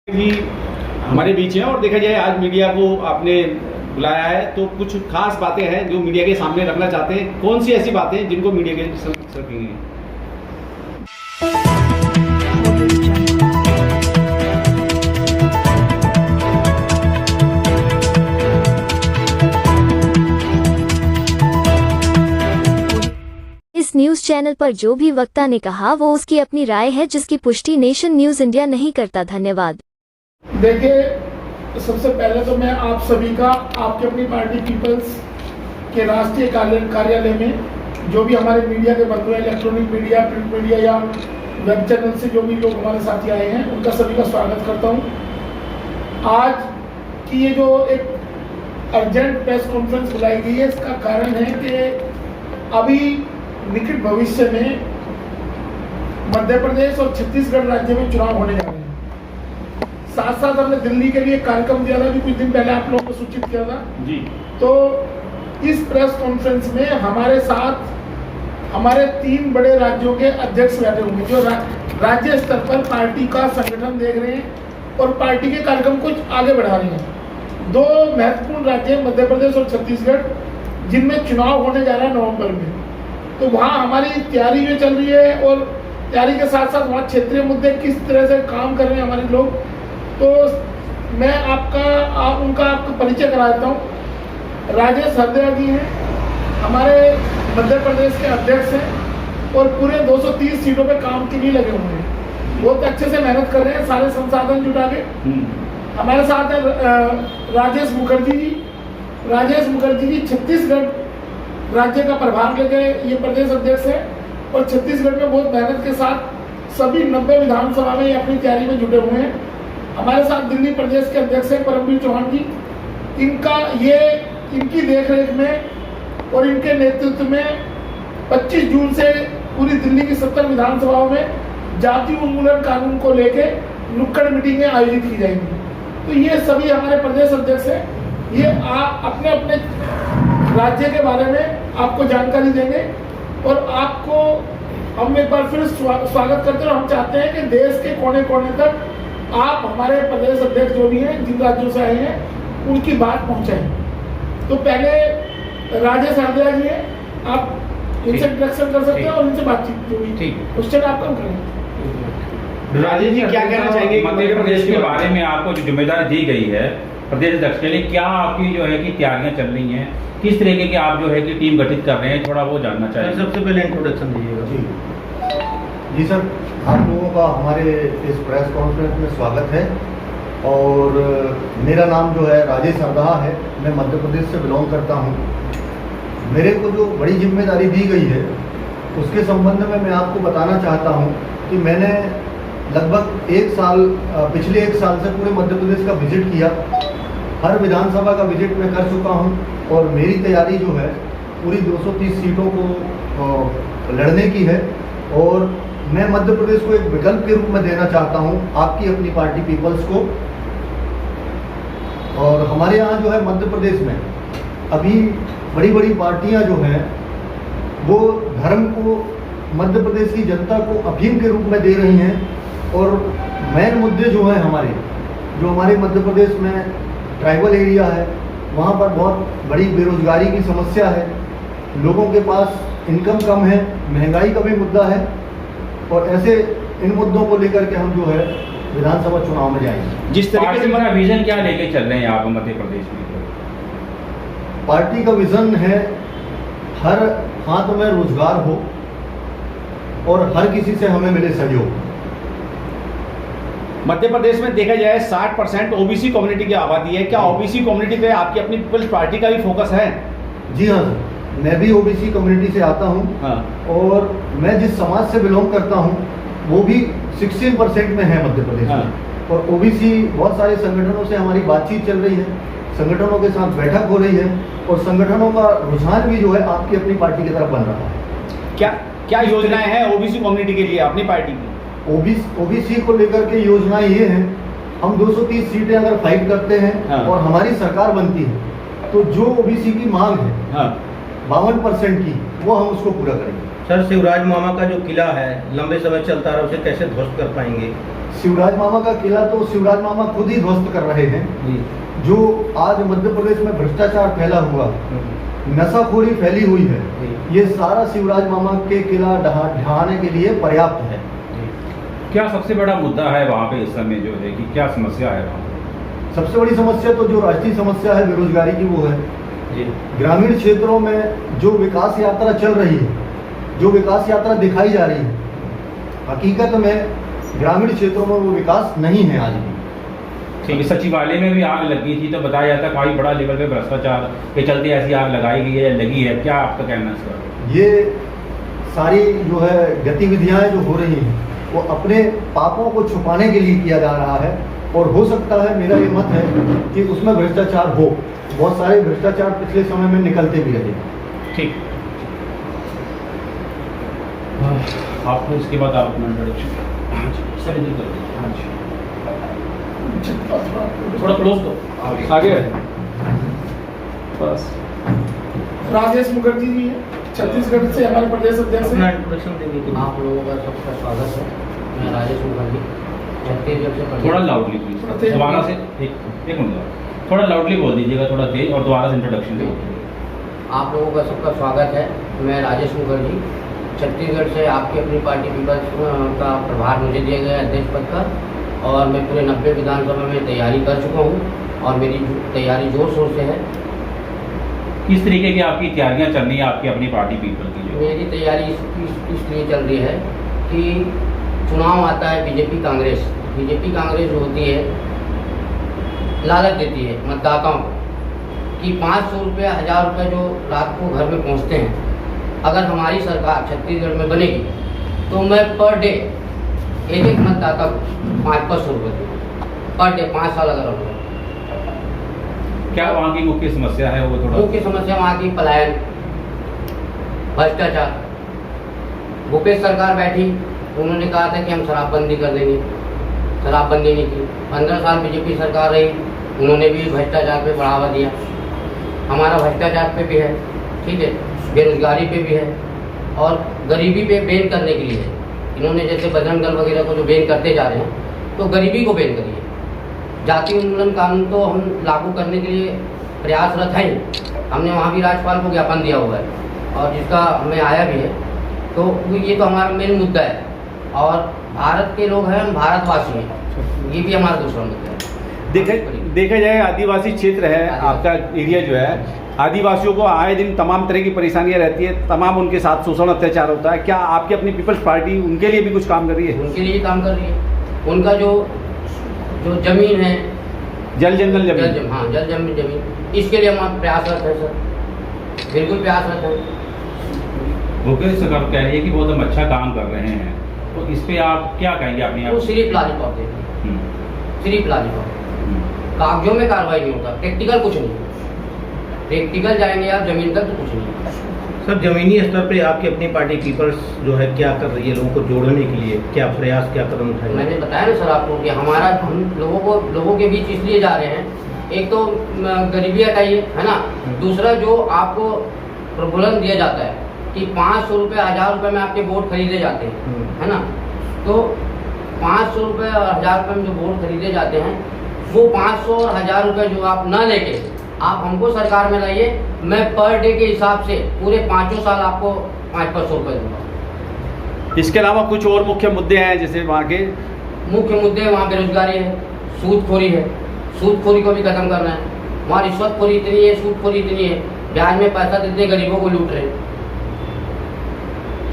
भी हमारे बीच है और देखा जाए आज मीडिया को आपने बुलाया है तो कुछ खास बातें हैं जो मीडिया के सामने रखना चाहते हैं। कौन सी ऐसी बातें हैं जिनको मीडिया के सामने रखेंगे? इस न्यूज चैनल पर जो भी वक्ता ने कहा वो उसकी अपनी राय है जिसकी पुष्टि नेशन न्यूज इंडिया नहीं करता। धन्यवाद। देखिए, सबसे पहले तो मैं आप सभी का आपकी अपनी पार्टी पीपल्स के राष्ट्रीय कार्यालय में जो भी हमारे मीडिया के बंधु हैं, इलेक्ट्रॉनिक मीडिया, प्रिंट मीडिया या वेब चैनल से जो भी लोग हमारे साथी आए हैं, उनका सभी का स्वागत करता हूं। आज की ये जो एक अर्जेंट प्रेस कॉन्फ्रेंस बुलाई गई है, इसका कारण है कि अभी निकट भविष्य में मध्य प्रदेश और छत्तीसगढ़ राज्य में चुनाव होने जा रहे हैं। साथ साथ हमने दिल्ली के लिए कार्यक्रम दिया था, भी कुछ दिन पहले आप लोगों को सूचित किया था जी। तो इस प्रेस कॉन्फ्रेंस में हमारे साथ हमारे 3 बड़े राज्यों के अध्यक्ष बैठे होंगे जो राज्य स्तर पर पार्टी का संगठन देख रहे हैं और पार्टी के कार्यक्रम कुछ आगे बढ़ा रहे हैं। 2 महत्वपूर्ण राज्य मध्य प्रदेश और छत्तीसगढ़, जिनमें चुनाव होने जा रहा है नवंबर में। तो वहाँ हमारी तैयारी जो चल रही है और तैयारी के साथ साथ वहाँ क्षेत्रीय मुद्दे किस तरह से काम कर रहे हैं हमारे लोग, तो मैं उनका आपको परिचय करा देता हूँ। राजेश हरदया जी हैं, हमारे मध्य प्रदेश के अध्यक्ष हैं और पूरे 230 सीटों पे काम के लिए लगे हुए हैं। बहुत अच्छे से मेहनत कर रहे हैं, सारे संसाधन जुटा के। हमारे साथ है राजेश मुखर्जी जी। राजेश मुखर्जी जी छत्तीसगढ़ राज्य का प्रभार लेके ये प्रदेश अध्यक्ष है और छत्तीसगढ़ में बहुत मेहनत के साथ सभी 90 विधानसभा में अपनी तैयारी में जुटे हुए हैं। हमारे साथ दिल्ली प्रदेश के अध्यक्ष हैं परमवीर चौहान जी। इनकी देखरेख में और इनके नेतृत्व में 25 जून से पूरी दिल्ली की 70 विधानसभाओं में जाति उन्मूलन कानून को लेके नुक्कड़ मीटिंगें आयोजित की जाएंगी। तो ये सभी हमारे प्रदेश अध्यक्ष हैं। ये अपने अपने राज्य के बारे में आपको जानकारी देंगे और आपको हम एक बार फिर स्वागत करते हैं। हम चाहते हैं कि देश के कोने कोने तक आप हमारे प्रदेश अध्यक्ष जो भी हैं, जिन राज्यों से आए हैं, उनकी बात पहुंचाएं। तो पहले राजेश हरदया जी हैं, आप इनसे इंट्रैक्शन कर सकते हैं और इनसे बातचीत जो भी क्वेश्चन आपका करें। राजेश जी क्या कहना चाहेंगे? मध्य प्रदेश के बारे में आपको जो जिम्मेदारी दी गई है प्रदेश अध्यक्ष के लिए, क्या आपकी जो है कि तैयारियां चल रही हैं, किस तरीके की आप जो है कि टीम गठित कर रहे हैं, थोड़ा वो जानना चाहिए। सबसे पहले इंट्रोडक्शन दीजिएगा। जी सर, आप लोगों का हमारे इस प्रेस कॉन्फ्रेंस में स्वागत है और मेरा नाम जो है राजेश हरदया है। मैं मध्य प्रदेश से बिलोंग करता हूँ। मेरे को जो बड़ी जिम्मेदारी दी गई है उसके संबंध में मैं आपको बताना चाहता हूँ कि मैंने लगभग पिछले एक साल से पूरे मध्य प्रदेश का विजिट किया। हर विधानसभा का विजिट मैं कर चुका हूँ और मेरी तैयारी जो है पूरी 230 सीटों को लड़ने की है और मैं मध्य प्रदेश को एक विकल्प के रूप में देना चाहता हूं आपकी अपनी पार्टी पीपल्स को। और हमारे यहाँ जो है मध्य प्रदेश में अभी बड़ी बड़ी पार्टियां जो हैं वो धर्म को मध्य प्रदेश की जनता को अफीम के रूप में दे रही हैं और मेन मुद्दे जो हैं हमारे मध्य प्रदेश में ट्राइबल एरिया है, वहाँ पर बहुत बड़ी बेरोजगारी की समस्या है, लोगों के पास इनकम कम है, महंगाई का भी मुद्दा है और ऐसे इन मुद्दों को लेकर के हम जो है विधानसभा चुनाव में जाएंगे। जिस तरीके से मेरा विजन क्या लेके चल रहे हैं आप मध्य प्रदेश में? पार्टी का विजन है हर हाथ में रोजगार हो और हर किसी से हमें मिले सहयोग। मध्य प्रदेश में देखा जाए 60% ओबीसी कम्युनिटी की आबादी है। क्या ओबीसी कम्युनिटी पे आपकी अपनी पीपल्स पार्टी का भी फोकस है? जी हाँ सर, मैं भी ओबीसी कम्युनिटी से आता हूँ। हाँ। और मैं जिस समाज से बिलोंग करता हूँ वो भी 16% में है मध्य प्रदेश में। और ओबीसी बहुत सारे संगठनों से हमारी बातचीत चल रही है, संगठनों के साथ बैठक हो रही है और संगठनों का रुझान भी जो है आपकी अपनी पार्टी की तरफ बन रहा है। क्या योजनाएं हैं ओबीसी कम्युनिटी के लिए अपनी पार्टी की? ओबीसी को लेकर के योजनाएं ये हैं, हम 230 सीटें अगर फाइट करते हैं और हमारी सरकार बनती है तो जो ओबीसी की मांग है 52% की, वो हम उसको पूरा करेंगे। सर, शिवराज मामा का जो किला है लंबे समय चलता रहा, उसे कैसे ध्वस्त कर पाएंगे? शिवराज मामा का किला तो शिवराज मामा खुद ही ध्वस्त कर रहे हैं। जी। जो आज मध्य प्रदेश में भ्रष्टाचार फैला हुआ, नशाखोरी फैली हुई है, ये सारा शिवराज मामा के किला ढहाने के लिए पर्याप्त है। क्या सबसे बड़ा मुद्दा है वहाँ पे इस समय जो है कि क्या समस्या है वहाँ? सबसे बड़ी समस्या तो जो राष्ट्रीय समस्या है बेरोजगारी की, वो है। जी। ग्रामीण क्षेत्रों में जो विकास यात्रा चल रही है, जो विकास यात्रा दिखाई जा रही है, हकीकत में ग्रामीण क्षेत्रों में वो विकास नहीं है आज भी। ठीक है, सचिवालय में भी आग लगी थी तो बताया जाता है काफी बड़ा लेवल पे भ्रष्टाचार के चलते ऐसी आग लगाई गई है या लगी है, क्या आपका कहना है सर? ये सारी जो है गतिविधियां जो हो रही हैं, वो अपने पापों को छुपाने के लिए किया जा रहा है। और हो सकता है, मेरा ये मत है कि उसमें भ्रष्टाचार हो। बहुत सारे भ्रष्टाचार पिछले समय में निकलते भी रहे। ठीक, आपको इसके बाद आप अपना इंट्रोडक्शन सर इधर कर दीजिए। हाँ जी, थोड़ा क्लोज दो, आगे बस। राजेश मुखर्जी जी है, छत्तीसगढ़ से हमारे प्रदेश अध्यक्ष अपना हैं। इंट्रोडक्शन देंगे। आप लोगों का सबका स्वागत है। मैं राजेश मुखर्जी, छत्तीसगढ़ से थोड़ा लाउडली प्लीज, दोबारा से एक मिनट थोड़ा लाउडली बोल दीजिएगा, थोड़ा तेज, और दोबारा से इंट्रोडक्शन दे। आप लोगों का सबका स्वागत है। मैं राजेश मुखर्जी, छत्तीसगढ़ से आपकी अपनी पार्टी पीपल्स का प्रभार मुझे दिया गया अध्यक्ष पद का, और मैं पूरे 90 विधानसभा में तैयारी कर चुका हूँ और मेरी तैयारी जोर शोर से है। किस तरीके की आपकी तैयारियां चल रही है आपकी अपनी पार्टी पीपल की जो? मेरी तैयारी इसलिए चल रही है कि चुनाव आता है, बीजेपी कांग्रेस जो होती है लालच देती है मतदाताओं को कि 500 रुपये 1000 रुपये जो रात को घर में पहुंचते हैं, अगर हमारी सरकार छत्तीसगढ़ में बनेगी तो मैं पर डे एक मतदाता को 500 रुपये दूँगा पर डे, 5 साल अगर होगा। क्या वहाँ की मुख्य समस्या है वो थोड़ा? मुख्य समस्या वहाँ की पलायन, भ्रष्टाचार। भूपेश सरकार बैठी, उन्होंने कहा था कि हम शराबबंदी कर देंगे, शराबबंदी नहीं की। 15 साल बीजेपी सरकार रही, उन्होंने भी भ्रष्टाचार पे बढ़ावा दिया। हमारा भ्रष्टाचार पे भी है, ठीक है, बेरोजगारी पे भी है, और गरीबी पे बैन करने के लिए है। इन्होंने जैसे बजरंग दल वगैरह को जो बैन करते जा रहे हैं, तो गरीबी को बैन करिए। जाति उन्मूलन कानून तो हम लागू करने के लिए प्रयासरत हैं। हमने वहाँ भी राज्यपाल को ज्ञापन दिया हुआ है और जिसका हमें आया भी है। तो ये तो हमारा मेन मुद्दा है, और भारत के लोग हैं, हम भारतवासी हैं, ये भी हमारा दूसरा मुद्दा है। देखा जाए आदिवासी क्षेत्र है आपका एरिया जो है, आदिवासियों को आए दिन तमाम तरह की परेशानियां रहती है, तमाम उनके साथ शोषण अत्याचार होता है। क्या आपकी अपनी पीपल्स पार्टी उनके लिए भी कुछ काम कर रही है? उनके लिए काम कर रही है। उनका जो जमीन है, जल जंगल जमीन, हाँ, जल जमीन, इसके लिए हम प्रयासरत हैं सर, बिल्कुल प्रयासरत हैं। भूपेश सरकार कह रही है कि बहुत हम अच्छा काम कर रहे हैं, तो इस पे आप क्या कहेंगे अपनी? वो सिर्फ लॉलीपॉप देते हैं, सिर्फ लॉलीपॉप। कागजों में कार्रवाई नहीं होता, प्रैक्टिकल कुछ नहीं। प्रैक्टिकल जाएंगे आप जमीन तक तो कुछ नहीं। सर, जमीनी स्तर पे आपकी अपनी पार्टी पीपल्स जो है क्या कर रही है लोगों को जोड़ने के लिए? क्या प्रयास, क्या कदम उठाए? मैंने बताया ना सर आपको कि हम लोगों के बीच इसलिए जा रहे हैं, एक तो गरीबी हटाइए, है ना, दूसरा जो आपको प्रबोधन दिया जाता है कि 500 रुपये 1000 रुपये में आपके वोट खरीदे जाते हैं, है ना, तो 500 रुपये और 1000 रुपये में जो वोट खरीदे जाते हैं, वो 500 और 1000 रुपये जो आप न लेके आप हमको सरकार में लाइए, मैं पर डे के हिसाब से पूरे 5 साल आपको 500 रुपये दूँगा। इसके अलावा कुछ और मुख्य मुद्दे हैं, जैसे वहाँ के मुख्य मुद्दे वहाँ बेरोजगारी है, सूदखोरी है, सूदखोरी को भी खत्म करना है। वहाँ रिश्वतखोरी इतनी है, सूदखोरी इतनी है, ब्याज में पैसा देते गरीबों को लूट रहे हैं।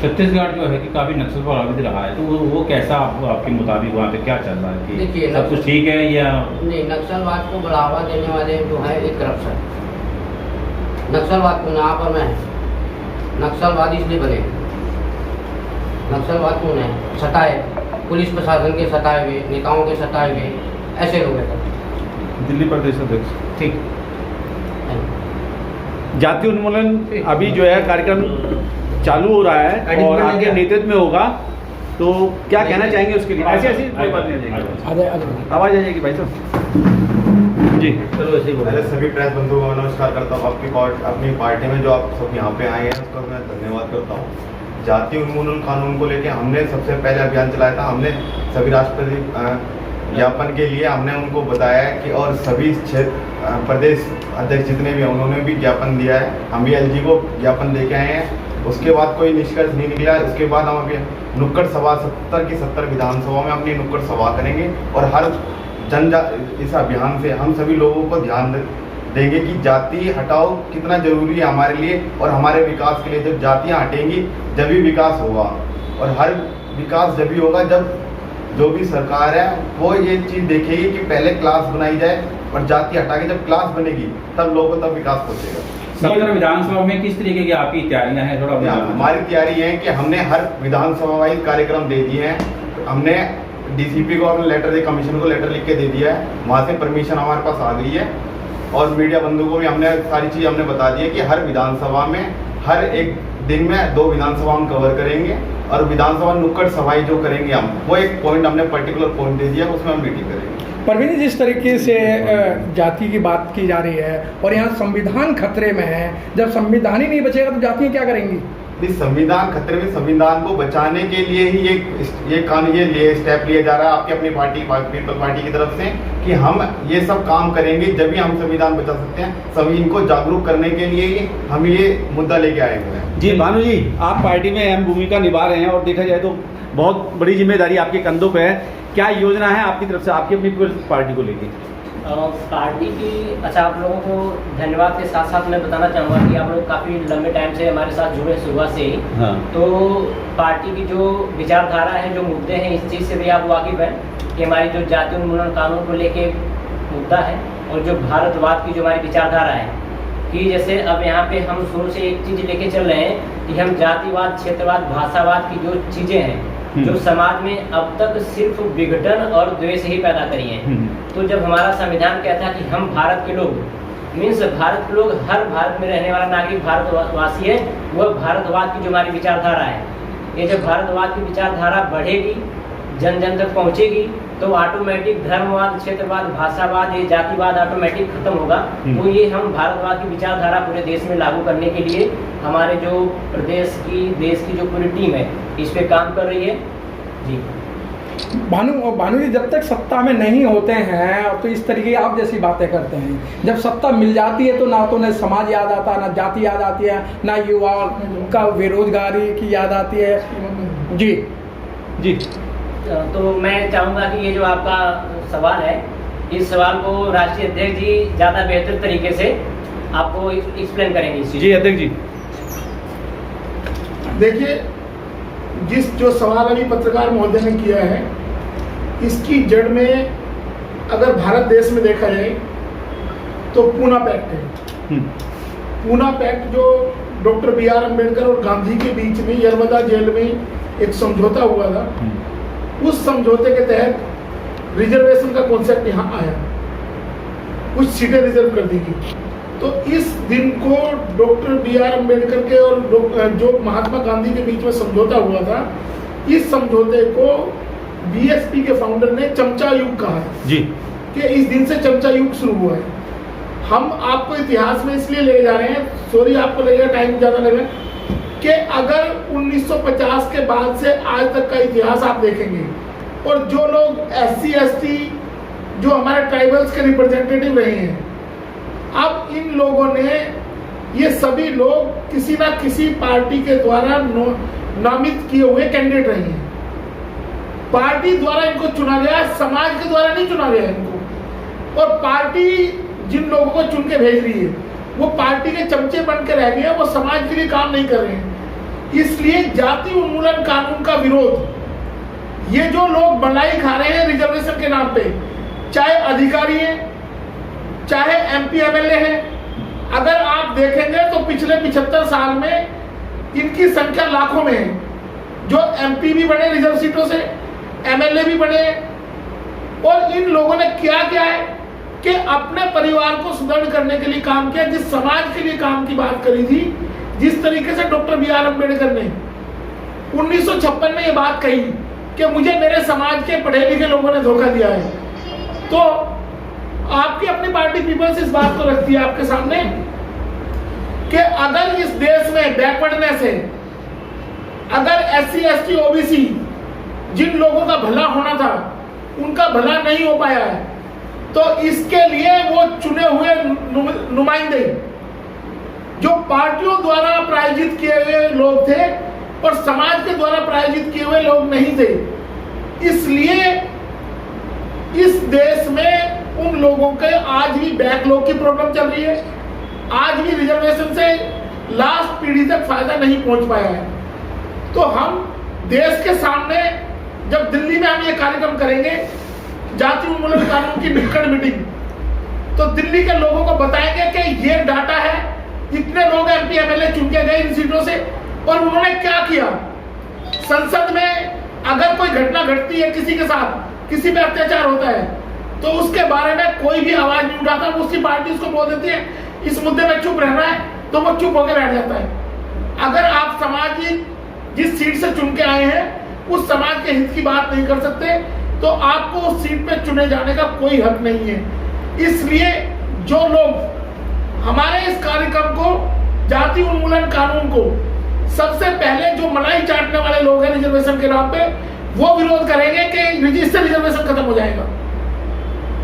छत्तीसगढ़ जो है कि काफी नक्सल प्रभावित रहा है, तो वो कैसा आपके मुताबिक वहाँ पे क्या चल रहा है कि देखिए, सब कुछ ठीक है या नहीं? नक्सलवाद को बढ़ावा देने वाले जो है एक करप्शन, नक्सलवाद को यहाँ पर मैं नक्सलवाद इसलिए बने, नक्सलवाद कौन है? सताए, पुलिस प्रशासन के सताए हुए, नेताओं के सताए हुए, ऐसे लोग हैं। दिल्ली प्रदेश अध्यक्ष, ठीक जाति उन्मूलन अभी जो है कार्यक्रम चालू हो रहा है और आपके नेतृत्व में होगा, तो क्या कहना चाहेंगे उसके लिए? ऐसी कोई बात नहीं आ जाएगी, आवाज आ जाएगी भाई साहब जी। चलो ऐसे ही बोलो। पहले सभी प्रेस बंधुओं को नमस्कार करता हूँ। अपनी पार्टी में जो आप सब यहाँ पे आए हैं उसका मैं धन्यवाद करता हूँ। जाति उन्मूलन कानून को लेकर हमने सबसे पहले अभियान चलाया था। हमने सभी राष्ट्रपति ज्ञापन के लिए हमने उनको बताया कि, और सभी प्रदेश अध्यक्ष जितने भी हैं उन्होंने भी ज्ञापन दिया है। हम भी एलजी को ज्ञापन दे के आए हैं। उसके बाद कोई निष्कर्ष नहीं निकला। उसके बाद हम अभी नुक्कड़ सभा 70 की 70 विधानसभा में अपनी नुक्कड़ सभा करेंगे और हर इस अभियान से हम सभी लोगों को ध्यान देंगे कि जाति हटाओ कितना जरूरी है हमारे लिए और हमारे विकास के लिए। जब जातियां हटेंगी जब भी विकास होगा, और हर विकास जब भी होगा जब जो भी सरकार है वो ये चीज़ देखेगी कि पहले क्लास बनाई जाए और जाति हटा के जब क्लास बनेगी तब लोगों को तब विकास पहुंचेगा। सर विधानसभा में किस तरीके की आपकी तैयारियां हैं, थोड़ा हमारी तैयारी है कि हमने हर विधानसभा वाइज कार्यक्रम दे दिए हैं। हमने डीसीपी को अपने लेटर कमीशन को लेटर लिख के दे दिया है, वहाँ से परमिशन हमारे पास आ गई है। और मीडिया बंधु को भी हमने सारी चीज़ हमने बता दी है कि हर विधानसभा में हर एक दिन में 2 विधानसभा हम कवर करेंगे और विधानसभा नुक्कड़ सभाएं जो करेंगे हम, वो एक पॉइंट हमने पर्टिकुलर पॉइंट दे दिया, उसमें हम मीटिंग करेंगे। परवीन, जिस तरीके से जाति की बात की जा रही है और यहाँ संविधान खतरे में है, जब संविधान ही नहीं बचेगा तो जातियाँ क्या करेंगी? संविधान खतरे में, संविधान को बचाने के लिए ही ये स्टेप लिया जा रहा है आपकी अपनी पीपल पार्टी की तरफ से कि हम ये सब काम करेंगे जब भी हम संविधान बचा सकते हैं। सभी इनको जागरूक करने के लिए ही हम ये मुद्दा लेके आए हुए हैं। जी भानु जी, आप पार्टी में अहम भूमिका निभा रहे हैं और देखा जाए तो बहुत बड़ी जिम्मेदारी आपके कंधों पे है। क्या योजना है आपकी तरफ से आपकी अपनी पार्टी को लेके? पार्टी की आप लोगों को धन्यवाद के साथ साथ मैं बताना चाहूँगा कि आप लोग काफ़ी लंबे टाइम से हमारे साथ जुड़े शुरुआत से ही। हाँ। तो पार्टी की जो विचारधारा है, जो मुद्दे हैं, इस चीज़ से भी आप वाकिफ़ हैं कि हमारी जो जाति उन्मूलन कानून को लेके मुद्दा है और जो भारतवाद की जो हमारी विचारधारा है कि जैसे अब यहाँ पे हम शुरू से एक चीज़ लेके चल रहे हैं कि हम जातिवाद, क्षेत्रवाद, भाषावाद की जो चीज़ें हैं जो समाज में अब तक सिर्फ विघटन और द्वेष ही पैदा करी है। तो जब हमारा संविधान कहता है कि हम भारत के लोग, मीन्स भारत के लोग, हर भारत में रहने वाला नागरिक भारतवासी है, वह भारतवाद की जो हमारी विचारधारा है, ये जब भारतवाद की विचारधारा बढ़ेगी, जन जन तक पहुँचेगी, तो ऑटोमेटिक धर्मवाद, क्षेत्रवाद, भाषावाद, ये जातिवाद ऑटोमेटिक खत्म होगा। तो ये हम भारतवाद की विचारधारा पूरे देश में लागू करने के लिए हमारे जो देश की जो पूरी टीम है इस पे काम कर रही है। जी भानु जी, जब तक सत्ता में नहीं होते हैं तो इस तरीके आप जैसी बातें करते हैं, जब सत्ता मिल जाती है तो ना समाज याद आता, ना जाति याद आती है, ना युवा का बेरोजगारी की याद आती है। जी जी, तो मैं चाहूँगा कि ये जो आपका सवाल है, इस सवाल को राष्ट्रीय अध्यक्ष जी ज़्यादा बेहतर तरीके से आपको एक्सप्लेन करेंगे। जी अध्यक्ष जी, देखिए, जो सवाल अभी पत्रकार महोदय ने किया है, इसकी जड़ में अगर भारत देश में देखा जाए तो पूना पैक्ट है। पूना पैक्ट जो डॉक्टर BR अम्बेडकर और गांधी के बीच में यरवदा जेल में एक समझौता हुआ था, उस समझौते के तहत रिजर्वेशन का कॉन्सेप्ट यहाँ आया, कुछ सीटें रिजर्व कर दी गई। तो इस दिन को डॉक्टर BR अम्बेडकर के और जो महात्मा गांधी के बीच में समझौता हुआ था, इस समझौते को BSP के फाउंडर ने चमचा युग कहा है जी, कि इस दिन से चमचा युग शुरू हुआ है। हम आपको इतिहास में इसलिए ले जा रहे हैं, सॉरी आपको लगेगा टाइम ज़्यादा लगेगा, कि अगर 1950 के बाद से आज तक का इतिहास आप देखेंगे और जो लोग SC ST जो हमारे ट्राइबल्स के रिप्रेजेंटेटिव रहे हैं, अब इन लोगों ने, ये सभी लोग किसी ना किसी पार्टी के द्वारा नामित किए हुए कैंडिडेट रहे हैं। पार्टी द्वारा इनको चुना गया, समाज के द्वारा नहीं चुना गया इनको। और पार्टी जिन लोगों को चुन के भेज रही है वो पार्टी के चमचे बन के रह गए हैं, वो समाज के लिए काम नहीं कर रहे हैं। इसलिए जाति उन्मूलन कानून का विरोध, ये जो लोग मलाई खा रहे हैं रिजर्वेशन के नाम पे, चाहे अधिकारी हैं, चाहे MP MLA हैं, अगर आप देखेंगे तो पिछले 75 साल में इनकी संख्या लाखों में है। जो MP भी बने रिजर्व सीटों से, MLA भी बने, और इन लोगों ने क्या है कि अपने परिवार को सुदृढ़ करने के लिए काम किया। जिस समाज के लिए काम की बात करी थी, जिस तरीके से डॉक्टर BR अम्बेडकर ने 1956 में ये बात कही कि मुझे मेरे समाज के पढ़े लिखे लोगों ने धोखा दिया है, तो आपकी अपनी पार्टी पीपल्स इस बात को रखती है आपके सामने कि अगर इस देश में बैकवर्डनेस है, अगर SC ST OBC जिन लोगों का भला होना था उनका भला नहीं हो पाया है, तो इसके लिए वो चुने हुए नुमाइंदे जो पार्टियों द्वारा प्रायोजित किए हुए लोग थे और समाज के द्वारा प्रायोजित किए हुए लोग नहीं थे। इसलिए इस देश में उन लोगों के आज भी बैकलॉग की प्रॉब्लम चल रही है, आज भी रिजर्वेशन से लास्ट पीढ़ी तक फायदा नहीं पहुंच पाया है। तो हम देश के सामने जब दिल्ली में हम ये कार्यक्रम करेंगे, जाति उन्मूलन कानून की नुक्कड़ मीटिंग, तो दिल्ली के लोगों को बताएंगे कि ये डाटा है, इतने लोग MP MLA चुन के गए इन सीटों से और उन्होंने क्या किया। संसद में अगर कोई घटना घटती है किसी के साथ, किसी पे अत्याचार होता है, तो उसके बारे में कोई भी आवाज नहीं उठाता, उसकी पार्टी उसको बोल देती है इस मुद्दे में चुप रहना है, तो वो चुप होकर बैठ जाता है। अगर आप समाज जिस सीट से चुन के आए हैं उस समाज के हित की बात नहीं कर सकते, तो आपको उस सीट पे चुने जाने का कोई हक नहीं है। इसलिए जो लोग हमारे इस कार्यक्रम को, जाति उन्मूलन कानून को, सबसे पहले जो मलाई चाटने वाले लोग हैं रिजर्वेशन के नाम पे, वो विरोध करेंगे कि रजिस्टर रिजर्वेशन खत्म हो जाएगा।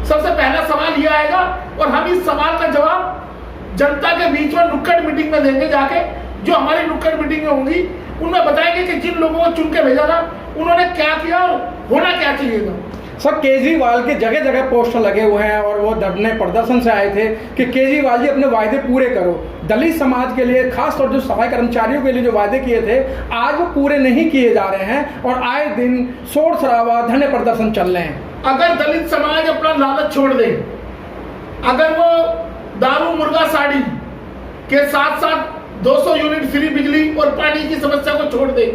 सबसे पहला सवाल ये आएगा और हम इस सवाल का जवाब जनता के बीच में नुक्कड़ मीटिंग में देंगे जाके, जो हमारी नुक्कड़ मीटिंग में होंगी उनमें बताएंगे कि जिन लोगों को चुन के भेजा था उन्होंने क्या किया और होना क्या चाहिए था। सर, केजरीवाल के जगह जगह पोस्टर लगे हुए हैं और वो धरने प्रदर्शन से आए थे कि केजरीवाल जी अपने वायदे पूरे करो। दलित समाज के लिए, खासतौर जो सफाई कर्मचारियों के लिए जो वायदे किए थे, आज वो पूरे नहीं किए जा रहे हैं और आए दिन शोर शराबा, धरने प्रदर्शन चल रहे हैं। अगर दलित समाज अपना लालच छोड़ दे, अगर वो दारू मुर्गा साड़ी के साथ साथ 200 यूनिट फ्री बिजली और पानी की समस्या को छोड़ दे,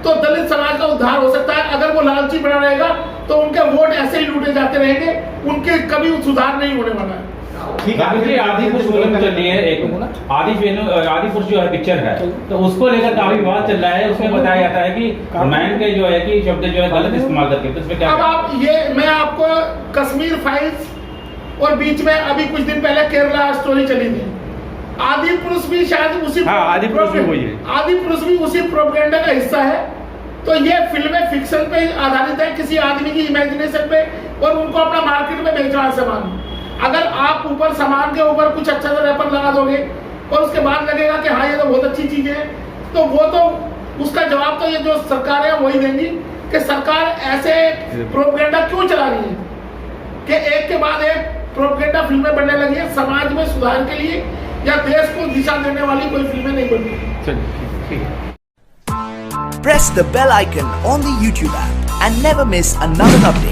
तो दलित समाज का उद्धार हो सकता है। अगर वो लालची बना रहेगा तो उनके वोट ऐसे ही लूटे जाते रहेंगे, उनके कभी सुधार नहीं होने वाला है। ठीक है, आदिपुरुष फिल्म चल रही है, एक आदिपुरुष जो है पिक्चर है, तो उसको लेकर काफी विवाद चल रहा है। उसमें बताया जाता है कि मैन के जो है कि शब्द जो है गलत इस्तेमाल करके, तो इसमें क्या। अब आप ये, मैं आपको कश्मीर फाइल्स और बीच में अभी कुछ दिन पहले केरला स्टोरी चली थी, आदिपुरुष भी शायद उसी, आदिपुरुष भी वही है, आदिपुरुष भी उसी प्रोपेगेंडा का हिस्सा है। तो ये फिल्में फिक्शन पे आधारित है, किसी आदमी की इमेजिनेशन पे, और उनको अपना मार्केट में बेच रहा है सामान। अगर आप ऊपर सामान के ऊपर कुछ अच्छा सा रैपर लगा दोगे और उसके बाद लगेगा कि हाँ ये तो बहुत अच्छी चीज है, तो वो तो उसका जवाब तो ये जो सरकार है वही देंगी कि सरकार ऐसे प्रोपेगेंडा क्यों चला रही है कि एक के बाद एक प्रोपेगेंडा फिल्में बनने लगी है। समाज में सुधार के लिए या देश को दिशा देने वाली कोई फिल्में नहीं बन रही। Press the bell icon on the YouTube app and never miss another update.